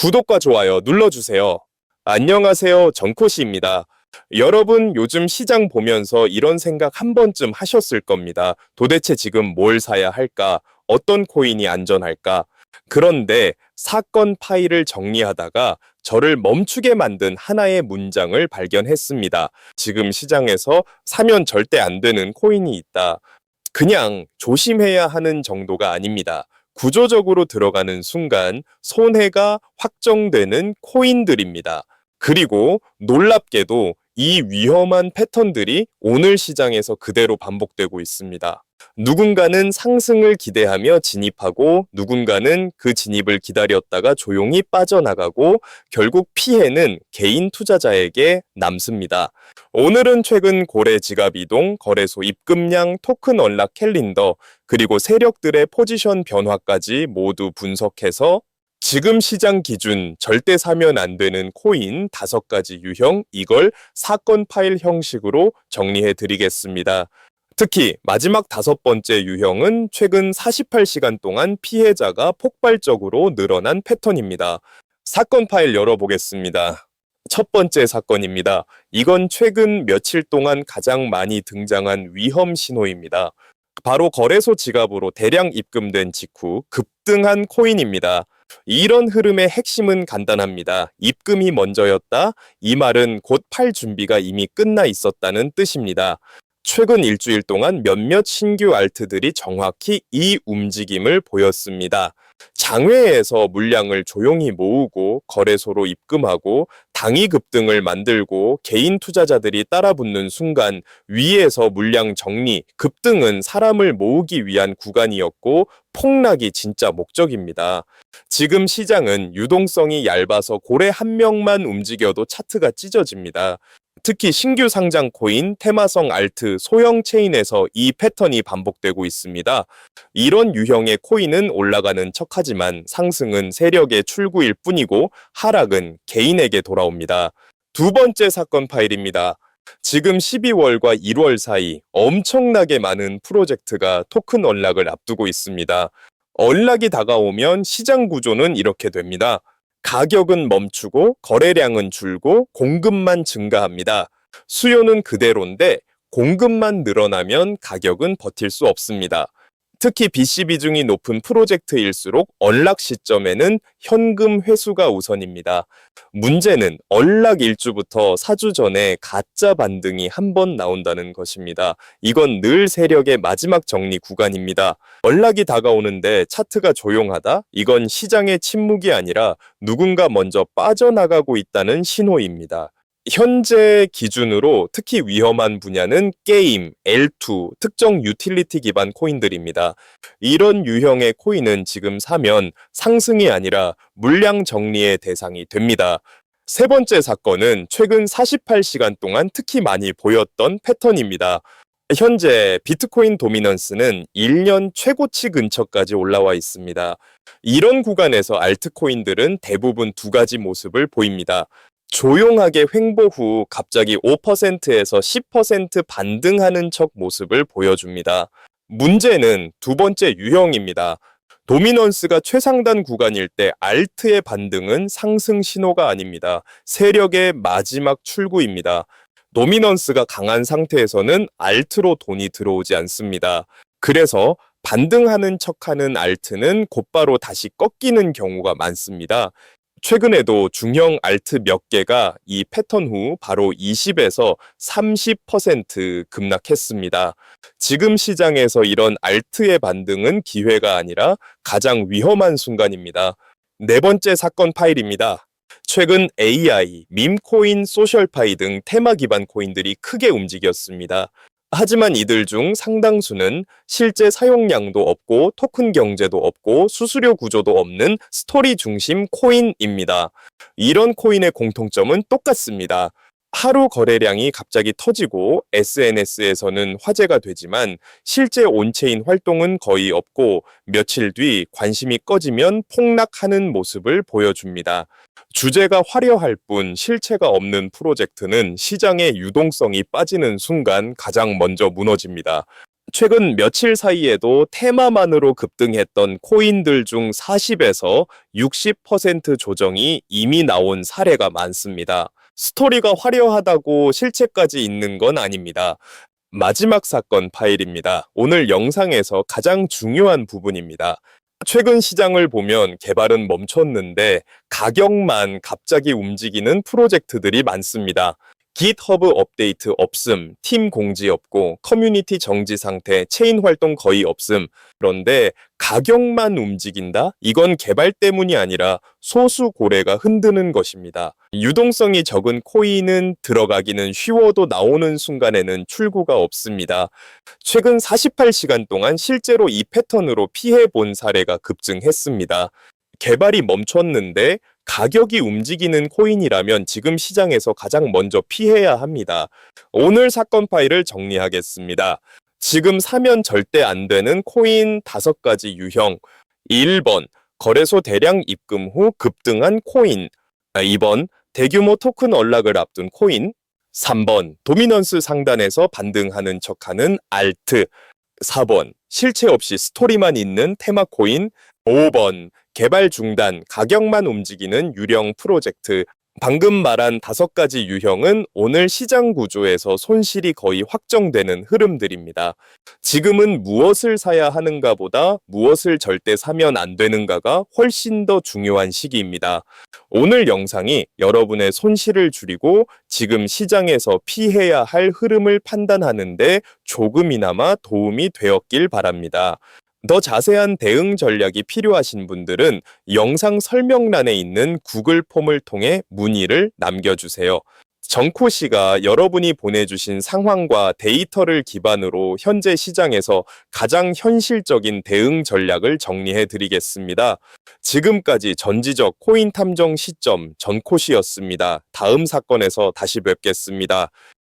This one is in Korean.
구독과 좋아요 눌러주세요. 안녕하세요. 정코시입니다. 여러분 요즘 시장 보면서 이런 생각 한 번쯤 하셨을 겁니다. 도대체 지금 뭘 사야 할까? 어떤 코인이 안전할까? 그런데 사건 파일을 정리하다가 저를 멈추게 만든 하나의 문장을 발견했습니다. 지금 시장에서 사면 절대 안 되는 코인이 있다. 그냥 조심해야 하는 정도가 아닙니다. 구조적으로 들어가는 순간 손해가 확정되는 코인들입니다. 그리고 놀랍게도 이 위험한 패턴들이 오늘 시장에서 그대로 반복되고 있습니다. 누군가는 상승을 기대하며 진입하고 누군가는 그 진입을 기다렸다가 조용히 빠져나가고 결국 피해는 개인 투자자에게 남습니다. 오늘은 최근 고래 지갑 이동, 거래소 입금량, 토큰 언락 캘린더, 그리고 세력들의 포지션 변화까지 모두 분석해서 지금 시장 기준 절대 사면 안 되는 코인 5가지 유형, 이걸 사건 파일 형식으로 정리해 드리겠습니다. 특히 마지막 5번째 유형은 최근 48시간 동안 피해자가 폭발적으로 늘어난 패턴입니다. 사건 파일 열어보겠습니다. 첫 번째 사건입니다. 이건 최근 며칠 동안 가장 많이 등장한 위험 신호입니다. 바로 거래소 지갑으로 대량 입금된 직후 급등한 코인입니다. 이런 흐름의 핵심은 간단합니다. 입금이 먼저였다. 이 말은 곧 팔 준비가 이미 끝나 있었다는 뜻입니다. 최근 일주일 동안 몇몇 신규 알트들이 정확히 이 움직임을 보였습니다. 장외에서 물량을 조용히 모으고 거래소로 입금하고 당위 급등을 만들고 개인 투자자들이 따라붙는 순간 위에서 물량 정리, 급등은 사람을 모으기 위한 구간이었고 폭락이 진짜 목적입니다. 지금 시장은 유동성이 얇아서 고래 한 명만 움직여도 차트가 찢어집니다. 특히 신규 상장 코인, 테마성 알트, 소형 체인에서 이 패턴이 반복되고 있습니다. 이런 유형의 코인은 올라가는 척하지만 상승은 세력의 출구일 뿐이고 하락은 개인에게 돌아옵니다. 두 번째 사건 파일입니다. 지금 12월과 1월 사이 엄청나게 많은 프로젝트가 토큰 언락을 앞두고 있습니다. 언락이 다가오면 시장 구조는 이렇게 됩니다. 가격은 멈추고 거래량은 줄고 공급만 증가합니다. 수요는 그대로인데 공급만 늘어나면 가격은 버틸 수 없습니다. 특히 BC 비중이 높은 프로젝트일수록 언락 시점에는 현금 회수가 우선입니다. 문제는 언락 일주부터 4주 전에 가짜 반등이 한 번 나온다는 것입니다. 이건 늘 세력의 마지막 정리 구간입니다. 언락이 다가오는데 차트가 조용하다? 이건 시장의 침묵이 아니라 누군가 먼저 빠져나가고 있다는 신호입니다. 현재 기준으로 특히 위험한 분야는 게임, L2, 특정 유틸리티 기반 코인들입니다. 이런 유형의 코인은 지금 사면 상승이 아니라 물량 정리의 대상이 됩니다. 세 번째 사건은 최근 48시간 동안 특히 많이 보였던 패턴입니다. 현재 비트코인 도미넌스는 1년 최고치 근처까지 올라와 있습니다. 이런 구간에서 알트코인들은 대부분 2가지 모습을 보입니다. 조용하게 횡보 후 갑자기 5%에서 10% 반등하는 척 모습을 보여줍니다. 문제는 두 번째 유형입니다. 도미넌스가 최상단 구간일 때 알트의 반등은 상승 신호가 아닙니다. 세력의 마지막 출구입니다. 도미넌스가 강한 상태에서는 알트로 돈이 들어오지 않습니다. 그래서 반등하는 척하는 알트는 곧바로 다시 꺾이는 경우가 많습니다. 최근에도 중형 알트 몇 개가 이 패턴 후 바로 20에서 30% 급락했습니다. 지금 시장에서 이런 알트의 반등은 기회가 아니라 가장 위험한 순간입니다. 네 번째 사건 파일입니다. 최근 AI, 밈코인, 소셜파이 등 테마 기반 코인들이 크게 움직였습니다. 하지만 이들 중 상당수는 실제 사용량도 없고 토큰 경제도 없고 수수료 구조도 없는 스토리 중심 코인입니다. 이런 코인의 공통점은 똑같습니다. 하루 거래량이 갑자기 터지고 SNS에서는 화제가 되지만 실제 온체인 활동은 거의 없고 며칠 뒤 관심이 꺼지면 폭락하는 모습을 보여줍니다. 주제가 화려할 뿐 실체가 없는 프로젝트는 시장의 유동성이 빠지는 순간 가장 먼저 무너집니다. 최근 며칠 사이에도 테마만으로 급등했던 코인들 중 40에서 60% 조정이 이미 나온 사례가 많습니다. 스토리가 화려하다고 실체까지 있는 건 아닙니다. 마지막 사건 파일입니다. 오늘 영상에서 가장 중요한 부분입니다. 최근 시장을 보면 개발은 멈췄는데 가격만 갑자기 움직이는 프로젝트들이 많습니다. GitHub 업데이트 없음, 팀 공지 없고 커뮤니티 정지 상태, 체인 활동 거의 없음. 그런데 가격만 움직인다? 이건 개발 때문이 아니라 소수 고래가 흔드는 것입니다. 유동성이 적은 코인은 들어가기는 쉬워도 나오는 순간에는 출구가 없습니다. 최근 48시간 동안 실제로 이 패턴으로 피해 본 사례가 급증했습니다. 개발이 멈췄는데 가격이 움직이는 코인이라면 지금 시장에서 가장 먼저 피해야 합니다. 오늘 사건 파일을 정리하겠습니다. 지금 사면 절대 안 되는 코인 5가지 유형. 1번, 거래소 대량 입금 후 급등한 코인. 2번, 대규모 토큰 언락을 앞둔 코인. 3번, 도미넌스 상단에서 반등하는 척하는 알트. 4번, 실체 없이 스토리만 있는 테마 코인. 5번, 개발 중단, 가격만 움직이는 유령 프로젝트. 방금 말한 5가지 유형은 오늘 시장 구조에서 손실이 거의 확정되는 흐름들입니다. 지금은 무엇을 사야 하는가 보다 무엇을 절대 사면 안 되는가가 훨씬 더 중요한 시기입니다. 오늘 영상이 여러분의 손실을 줄이고 지금 시장에서 피해야 할 흐름을 판단하는데 조금이나마 도움이 되었길 바랍니다. 더 자세한 대응 전략이 필요하신 분들은 영상 설명란에 있는 구글 폼을 통해 문의를 남겨주세요. 정코 씨가 여러분이 보내주신 상황과 데이터를 기반으로 현재 시장에서 가장 현실적인 대응 전략을 정리해 드리겠습니다. 지금까지 전지적 코인 탐정 시점 정코 씨였습니다. 다음 사건에서 다시 뵙겠습니다.